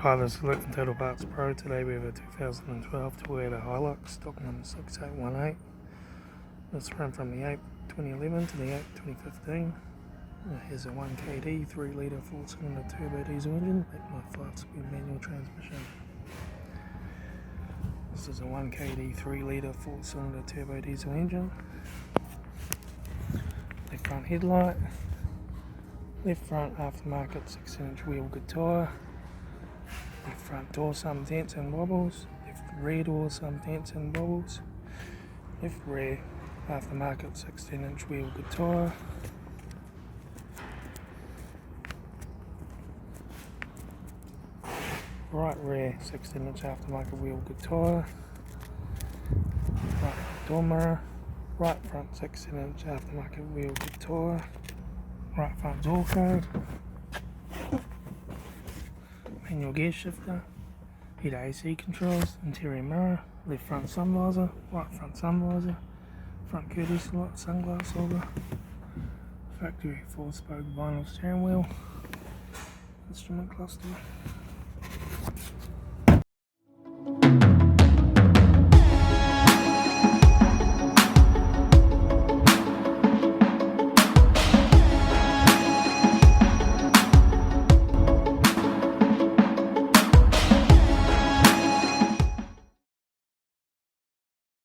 Hi, this is Litre Total Parts Pro. Today we have a 2012 Toyota Hilux, stock number 6818. This ran from the 8th 2011 to the 8th 2015. It has a 1KD 3 litre 4-cylinder turbo diesel engine backed by a 5-speed manual transmission. This is a 1KD 3 litre 4-cylinder turbo diesel engine. Left front headlight, left front aftermarket 16-inch wheel good tyre. Left front door some dents and wobbles, left rear door some dents and wobbles, left rear aftermarket 16-inch wheel good tyre, right rear 16-inch aftermarket wheel good tyre, right door mirror, right front 16-inch aftermarket wheel good tyre, right front door code, manual gear shifter, heater AC controls, interior mirror, left front sun visor, right front sun visor, front courtesy light, sunglass holder, factory 4-spoke vinyl steering wheel, instrument cluster.